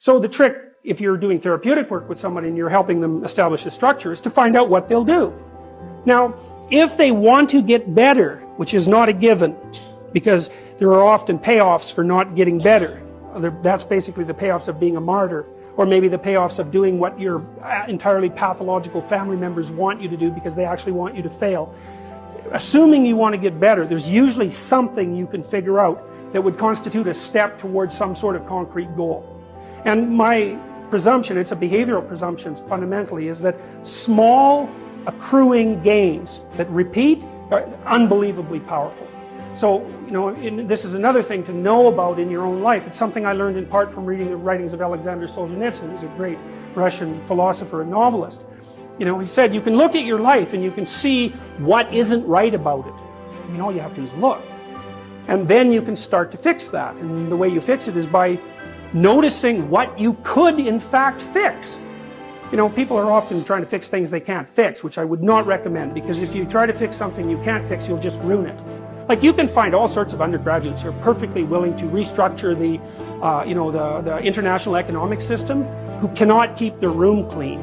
So the trick, if you're doing therapeutic work with somebody and you're helping them establish a structure, is to find out what they'll do. Now, if they want to get better, which is not a given, because there are often payoffs for not getting better. That's basically the payoffs of being a martyr, or maybe the payoffs of doing what your entirely pathological family members want you to do because they actually want you to fail. Assuming you want to get better, there's usually something you can figure out that would constitute a step towards some sort of concrete goal. And my presumption, it's a behavioral presumption fundamentally, is that small accruing gains that repeat are unbelievably powerful. So, this is another thing to know about in your own life. It's something I learned in part from reading the writings of Alexander Solzhenitsyn, who's a great Russian philosopher and novelist. He said, you can look at your life and you can see what isn't right about it. All you have to do is look. And then you can start to fix that. And the way you fix it is by noticing what you could in fact fix. People are often trying to fix things they can't fix, which I would not recommend, because if you try to fix something you can't fix, you'll just ruin it. Like, you can find all sorts of undergraduates who are perfectly willing to restructure the international economic system, who cannot keep their room clean.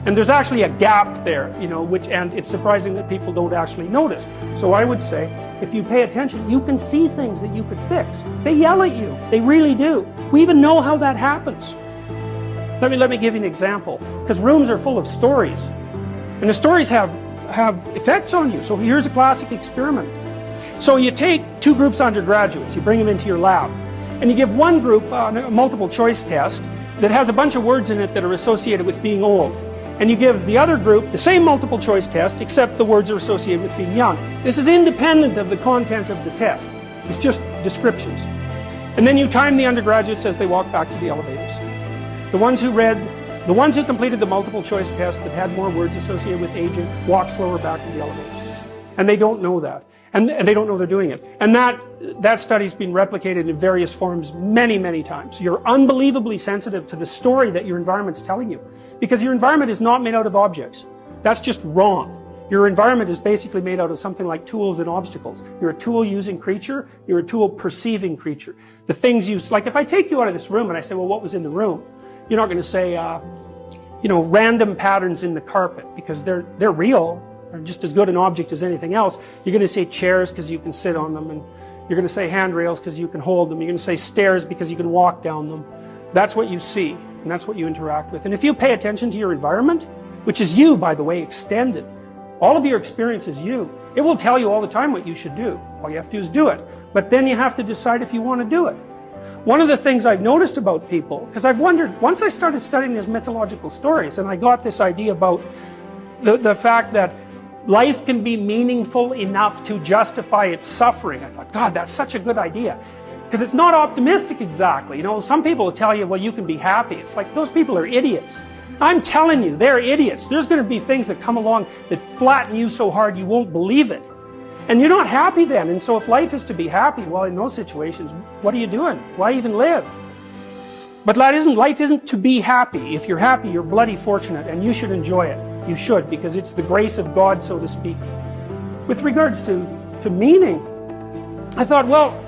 And there's actually a gap there, and it's surprising that people don't actually notice. So I would say, if you pay attention, you can see things that you could fix. They yell at you. They really do. We even know how that happens. Let me give you an example, because rooms are full of stories, and the stories have effects on you. So here's a classic experiment. So you take two groups of undergraduates, you bring them into your lab, and you give one group a multiple choice test that has a bunch of words in it that are associated with being old. And you give the other group the same multiple choice test, except the words are associated with being young. This is independent of the content of the test. It's just descriptions. And then you time the undergraduates as they walk back to the elevators. The ones who completed the multiple choice test that had more words associated with aging walk slower back to the elevators. And they don't know that. And they don't know they're doing it. And that study's been replicated in various forms many, many times. You're unbelievably sensitive to the story that your environment's telling you, because your environment is not made out of objects. That's just wrong. Your environment is basically made out of something like tools and obstacles. You're a tool-using creature. You're a tool-perceiving creature. The things like if I take you out of this room and I say, well, what was in the room? You're not going to say, random patterns in the carpet, because they're real. They're just as good an object as anything else. You're going to say chairs because you can sit on them, and you're going to say handrails because you can hold them. You're going to say stairs because you can walk down them. That's what you see, and that's what you interact with. And if you pay attention to your environment, which is you, by the way, extended, all of your experience is you. It will tell you all the time what you should do. All you have to do is do it. But then you have to decide if you want to do it. One of the things I've noticed about people, because I've wondered, once I started studying these mythological stories, and I got this idea about the fact that life can be meaningful enough to justify its suffering. I thought, God, that's such a good idea. Because it's not optimistic exactly. Some people will tell you, well, you can be happy. It's like, those people are idiots. I'm telling you, they're idiots. There's going to be things that come along that flatten you so hard you won't believe it. And you're not happy then. And so if life is to be happy, well, in those situations, what are you doing? Why even live? But life isn't to be happy. If you're happy, you're bloody fortunate, and you should enjoy it. You should, because it's the grace of God, so to speak. With regards to meaning, I thought, well,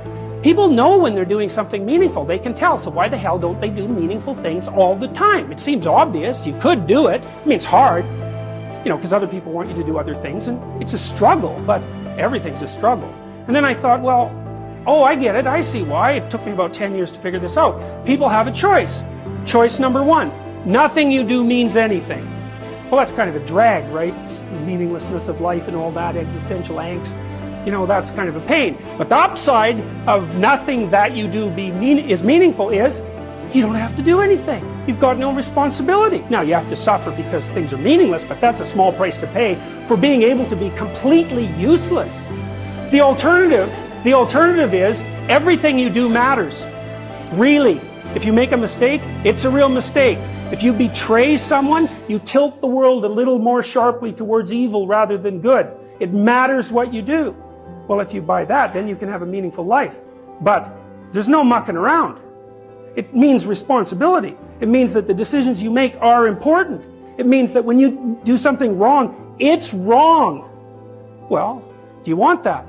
people know when they're doing something meaningful. They can tell, so why the hell don't they do meaningful things all the time? It seems obvious. You could do it. I mean, it's hard, because other people want you to do other things, and it's a struggle, but everything's a struggle. And then I thought, well, I get it. I see why. It took me about 10 years to figure this out. People have a choice. Choice number one, nothing you do means anything. Well, that's kind of a drag, right? It's the meaninglessness of life and all that existential angst. That's kind of a pain. But the upside of nothing that you do is meaningful is you don't have to do anything. You've got no responsibility. Now, you have to suffer because things are meaningless, but that's a small price to pay for being able to be completely useless. The alternative is everything you do matters. Really. If you make a mistake, it's a real mistake. If you betray someone, you tilt the world a little more sharply towards evil rather than good. It matters what you do. Well, if you buy that, then you can have a meaningful life. But there's no mucking around. It means responsibility. It means that the decisions you make are important. It means that when you do something wrong, it's wrong. Well, do you want that?